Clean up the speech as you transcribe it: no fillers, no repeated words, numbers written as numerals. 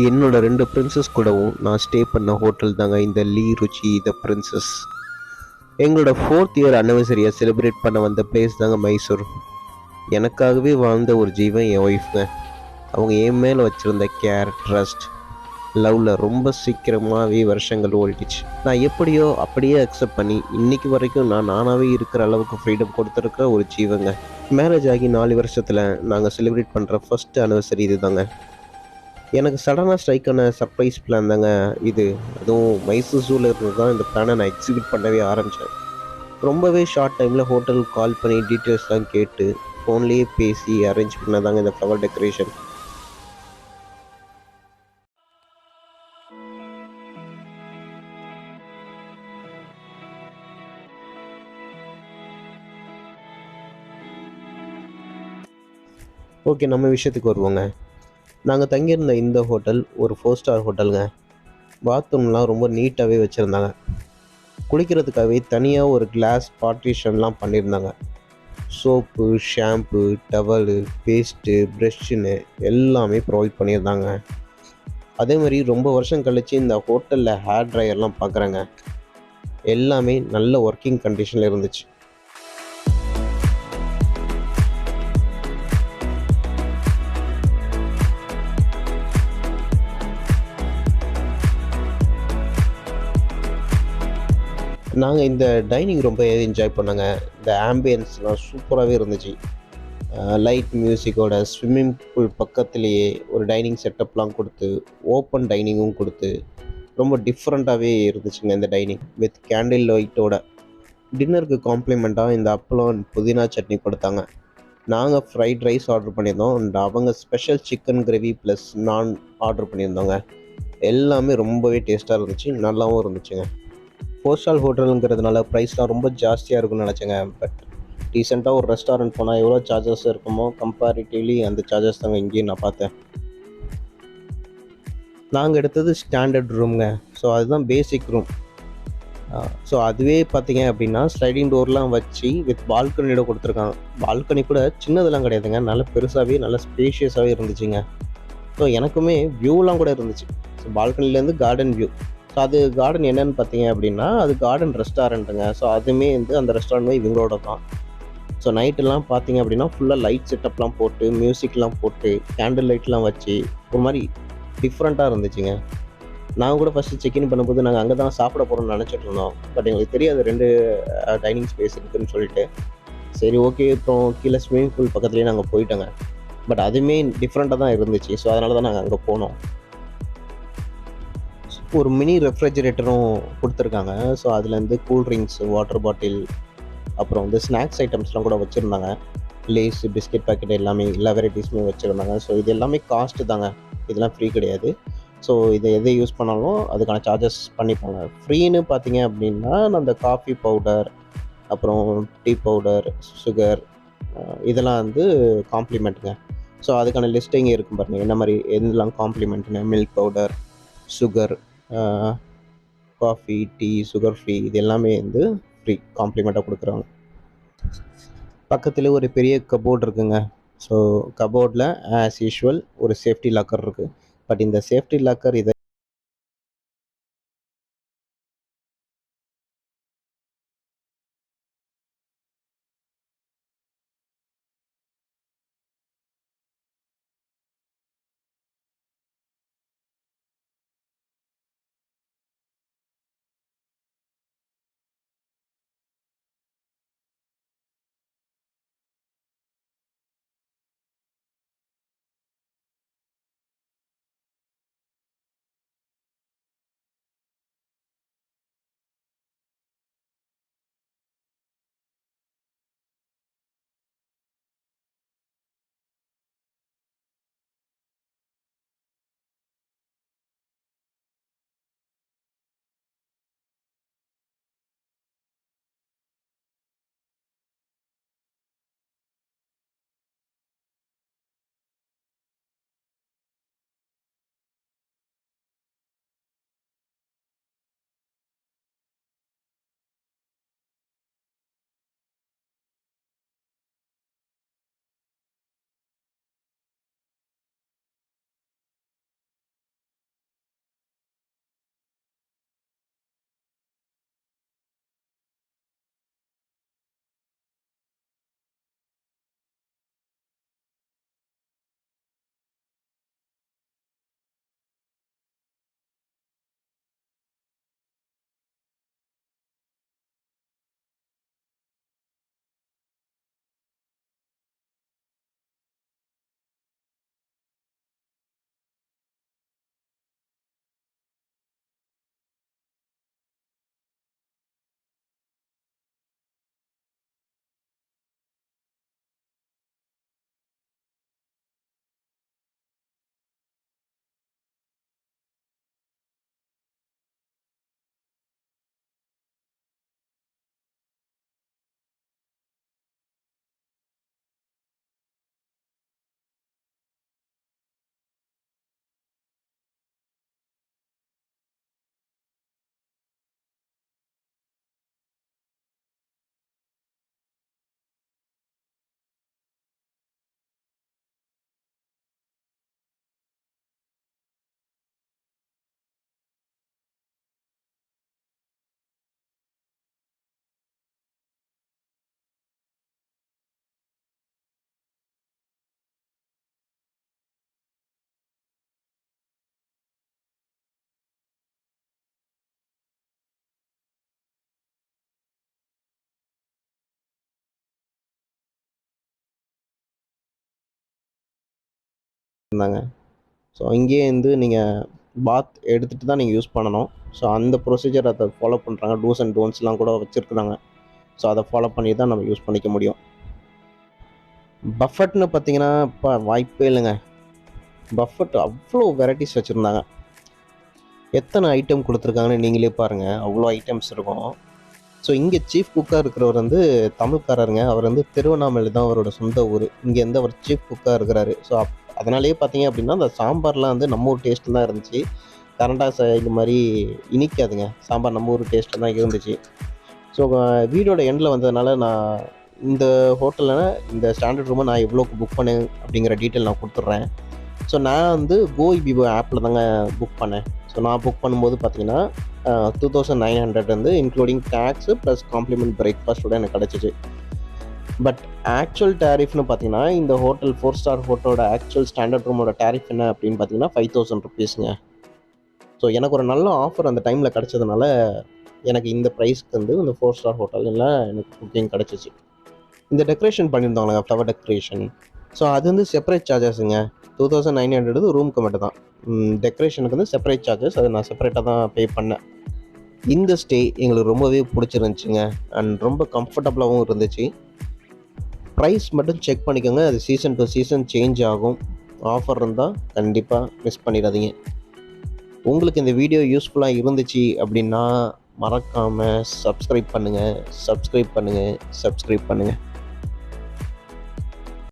என்னோட 2 பிரின்சஸ் கூடவும் நான் ஸ்டே பண்ண ஹோட்டல் தாங்க இந்த லீ ருச்சி த பிரின்சஸ். எங்களோட 4th இயர் அனிவர்சரியை செலிப்ரேட் பண்ண வந்த பிளேஸ் தாங்க மைசூர். எனக்காகவே வாழ்ந்த ஒரு ஜீவன் என் ஒய்ஃப்ங்க. அவங்க என் மேலே வச்சுருந்த கேர், ட்ரஸ்ட், லவ்வில் ரொம்ப சீக்கிரமாகவே வருஷங்கள் ஓடிடுச்சு. நான் எப்படியோ அப்படியே அக்செப்ட் பண்ணி இன்னைக்கு வரைக்கும் நான் நானாகவே இருக்கிற அளவுக்கு ஃப்ரீடம் கொடுத்துருக்க ஒரு ஜீவங்க. மேரேஜ் ஆகி 4 வருஷத்தில் நாங்கள் செலிப்ரேட் பண்ணுற ஃபஸ்ட்டு அனிவர்சரி இது தாங்க. எனக்கு சடனாக ஸ்ட்ரைக் ஆன சர்ப்ரைஸ் பிளான் தாங்க இது. அதுவும் மைசூர் ஜூவில் இருந்து தான் இந்த பிளானை நான் எக்ஸிக்யூட் பண்ணவே ஆரம்பித்தேன். ரொம்பவே ஷார்ட் டைமில் ஹோட்டலுக்கு கால் பண்ணி டீட்டெயில்ஸ்லாம் கேட்டு ஃபோன்லேயே பேசி அரேஞ்ச் பண்ணதாங்க இந்த ஃப்ளவர் டெக்கரேஷன். ஓகே, நம்ம விஷயத்துக்கு வருவோங்க. நாங்கள் தங்கியிருந்த இந்த ஹோட்டல் ஒரு 4 ஸ்டார் ஹோட்டலுங்க. பாத்ரூம்லாம் ரொம்ப நீட்டாகவே வச்சுருந்தாங்க. குளிக்கிறதுக்காகவே தனியாக ஒரு கிளாஸ் பார்ட்டிஷன்லாம் பண்ணியிருந்தாங்க. சோப்பு, ஷாம்பு, டவலு, பேஸ்ட்டு, ப்ரெஷ்ஷுன்னு எல்லாமே ப்ரொவைட் பண்ணியிருந்தாங்க. அதே மாதிரி ரொம்ப வருஷம் கழித்து இந்த ஹோட்டலில் ஹேர் ட்ரையர்லாம் பார்க்குறேங்க. எல்லாமே நல்ல ஒர்க்கிங் கண்டிஷனில் இருந்துச்சு. நாங்கள் இந்த டைனிங் ரொம்ப என்ஜாய் பண்ணோங்க. இந்த ஆம்பியன்ஸ்லாம் சூப்பராகவே இருந்துச்சு. லைட் மியூசிக்கோட ஸ்விம்மிங் பூல் பக்கத்துலேயே ஒரு டைனிங் செட்டப்லாம் கொடுத்து, ஓப்பன் டைனிங்கும் கொடுத்து, ரொம்ப டிஃப்ரெண்ட்டாகவே இருந்துச்சுங்க இந்த டைனிங். வித் கேண்டில் லைட்டோட டின்னருக்கு காம்ப்ளிமெண்ட்டாக இந்த அப்பளம் அண்ட் புதினா சட்னி கொடுத்தாங்க. நாங்கள் ஃப்ரைட் ரைஸ் ஆர்டர் பண்ணியிருந்தோம் அண்ட் அவங்க ஸ்பெஷல் சிக்கன் கிரேவி ப்ளஸ் நான் ஆர்டர் பண்ணியிருந்தோங்க. எல்லாமே ரொம்பவே டேஸ்ட்டாக இருந்துச்சு, நல்லாவும் இருந்துச்சுங்க. 4 ஸ்டார் ஹோட்டலுங்கிறதுனால ப்ரைஸ்லாம் ரொம்ப ஜாஸ்தியாக இருக்கும்னு நினச்சேங்க. பட் டீசெண்டாக ஒரு ரெஸ்டாரண்ட் போனால் எவ்வளோ சார்ஜஸ் இருக்குமோ கம்பேரிட்டிவ்லி அந்த சார்ஜஸ் தாங்க இங்கேயும் நான் பார்த்தேன். நாங்கள் எடுத்தது ஸ்டாண்டர்ட் ரூம்ங்க. ஸோ அதுதான் பேசிக் ரூம். ஸோ அதுவே பார்த்தீங்க அப்படின்னா ஸ்லைடிங் டோர்லாம் வச்சு வித் பால்கனியோட கொடுத்துருக்காங்க. பால்கனி கூட சின்னதெல்லாம் கிடையாதுங்க, நல்ல பெருசாகவே நல்ல ஸ்பேஷியஸாகவே இருந்துச்சுங்க. ஸோ எனக்குமே வியூலாம் கூட இருந்துச்சு. ஸோ பால்கனிலேருந்து கார்டன் வியூ. ஸோ அது கார்டன் என்னன்னு பார்த்தீங்க அப்படின்னா அது கார்டன் ரெஸ்டாரண்ட்டுங்க. ஸோ அதுவுமே வந்து அந்த ரெஸ்டாரண்ட்டுமே இவங்களோட தான். ஸோ நைட்டெல்லாம் பார்த்தீங்க அப்படின்னா ஃபுல்லாக லைட் செட்டப்லாம் போட்டு, மியூசிக்லாம் போட்டு, கேண்டில் லைட்லாம் வச்சு ஒரு மாதிரி டிஃப்ரெண்ட்டாக இருந்துச்சுங்க. நான் கூட ஃபஸ்ட்டு செக்இன் பண்ணும்போது நாங்கள் அங்கே தான் சாப்பிட போகிறோம்னு நினச்சிட்டு இருந்தோம். பட் எங்களுக்கு தெரியாது 2 டைனிங் ஸ்பேஸ் இருக்குதுன்னு சொல்லிட்டு. சரி, ஓகே, அப்புறம் கீழே ஸ்விம்மிங் பூல் பக்கத்துலேயே நாங்கள் போயிட்டோங்க. பட் அதுவுமே டிஃப்ரெண்ட்டாக தான் இருந்துச்சு. ஸோ அதனால தான் நாங்கள் அங்கே போனோம். ஒரு மினி ரெஃப்ரிஜரேட்டரும் கொடுத்துருக்காங்க. ஸோ அதுலேருந்து கூல் ட்ரிங்க்ஸ், வாட்டர் பாட்டில், அப்புறம் வந்து ஸ்நாக்ஸ் ஐட்டம்ஸ்லாம் கூட வச்சுருந்தாங்க. லேஸ், பிஸ்கெட் பாக்கெட் எல்லாமே எல்லா வெரைட்டிஸுமே வச்சுருந்தாங்க. ஸோ இது எல்லாமே காஸ்ட்டு தாங்க. இதெல்லாம் ஃப்ரீ கிடையாது. ஸோ இதை எதை யூஸ் பண்ணாலும் அதுக்கான சார்ஜஸ் பண்ணிப்பாங்க. ஃப்ரீன்னு பார்த்தீங்க அப்படின்னா அந்த காஃபி பவுடர், அப்புறம் டீ பவுடர், சுகர், இதெல்லாம் வந்து காம்ப்ளிமெண்ட்டுங்க. ஸோ அதுக்கான லிஸ்ட் இங்கே இருக்கும் பாருங்கள். என்ன மாதிரி எதெல்லாம் காம்ப்ளிமெண்ட்டுன்னு. Milk powder, sugar, coffee, tea, sugar free, இது எல்லாமே வந்து ஃப்ரீ காம்ப்ளிமெண்ட்டாக கொடுக்குறாங்க. பக்கத்தில் ஒரு பெரிய கபோர்ட் இருக்குங்க. ஸோ கபோர்டில் ஆஸ் யூஷுவல் ஒரு சேஃப்டி லாக்கர் இருக்குது. பட் இந்த சேஃப்டி லாக்கர் இதை இருந்தாங்க. ஸோ இங்கேயே வந்து நீங்கள் பாத் எடுத்துகிட்டு தான் நீங்கள் யூஸ் பண்ணணும். ஸோ அந்த ப்ரொசீஜர் அதை ஃபாலோ பண்ணுறாங்க. டூஸ் அண்ட் டோன்ட்ஸ்லாம் கூட வச்சுருக்குறாங்க. ஸோ அதை ஃபாலோ பண்ணி தான் நம்ம யூஸ் பண்ணிக்க முடியும். பஃபட்னு பார்த்தீங்கன்னா இப்போ வாய்ப்பே இல்லைங்க. பஃபட் அவ்வளோ வெரைட்டிஸ் வச்சுருந்தாங்க. எத்தனை ஐட்டம் கொடுத்துருக்காங்கன்னு நீங்களே பாருங்கள். அவ்வளோ ஐட்டம்ஸ் இருக்கும். ஸோ இங்கே சீஃப் குக்காக இருக்கிறவர் வந்து தமிழ்காரருங்க. அவர் வந்து திருவண்ணாமலை தான் அவரோட சொந்த ஊர். இங்கேருந்து அவர் சீஃப் குக்காக இருக்கிறாரு. ஸோ அதனாலேயே பார்த்தீங்க அப்படின்னா அந்த சாம்பார்லாம் வந்து நம்ம ஊர் டேஸ்ட்டு தான் இருந்துச்சு. கரண்டா இது மாதிரி இனிக்காதுங்க. சாம்பார் நம்ம ஊர் டேஸ்ட்டில் தான் இருந்துச்சு. ஸோ வீடியோட எண்டில் வந்ததுனால நான் இந்த ஹோட்டலில் இந்த ஸ்டாண்டர்ட் ரூமை நான் எவ்வளோக்கு புக் பண்ணேன் அப்படிங்கிற டீட்டெயில் நான் கொடுத்துட்றேன். ஸோ நான் வந்து கோஇபிபோ ஆப்பில் தாங்க புக் பண்ணேன். ஸோ நான் புக் பண்ணும்போது பார்த்தீங்கன்னா 2900 வந்து இன்க்ளூடிங் டேக்ஸு ப்ளஸ் காம்ப்ளிமெண்ட் பிரேக்ஃபாஸ்ட்டோட எனக்கு கிடச்சிச்சு. பட் ஆக்சுவல் டேரிஃப்னு பார்த்தீங்கன்னா இந்த ஹோட்டல் 4 ஸ்டார் ஹோட்டலோட ஆக்சுவல் ஸ்டாண்டர்ட் ரூமோட டேரிஃப் என்ன அப்படின்னு பார்த்தீங்கன்னா 5000 ருபீஸுங்க. ஸோ எனக்கு ஒரு நல்ல ஆஃபர் அந்த டைமில் கிடச்சதுனால எனக்கு இந்த ப்ரைஸ்க்கு வந்து இந்த 4 ஸ்டார் ஹோட்டலில் எனக்கு புக்கிங் கிடச்சிச்சு. இந்த டெக்கரேஷன் பண்ணியிருந்தாங்க ஃப்ளவர் டெக்கரேஷன். ஸோ அது வந்து செப்பரேட் சார்ஜஸுங்க. 2900 ரூமுக்கு மட்டும் தான். டெக்கரேஷனுக்கு வந்து செப்பரேட் சார்ஜஸ். அதை நான் செப்பரேட்டாக தான் பே பண்ணேன். இந்த ஸ்டே எங்களுக்கு ரொம்பவே பிடிச்சிருந்துச்சிங்க. அண்ட் ரொம்ப கம்ஃபர்டபுளாகவும் இருந்துச்சு. ப்ரைஸ் மட்டும் செக் பண்ணிக்கோங்க. அது சீசன் டு சீசன் சேஞ்ச் ஆகும். ஆஃபர் இருந்தால் கண்டிப்பாக மிஸ் பண்ணிடாதீங்க. உங்களுக்கு இந்த வீடியோ யூஸ்ஃபுல்லாக இருந்துச்சு அப்படின்னா மறக்காமல் சப்ஸ்கிரைப் பண்ணுங்கள்.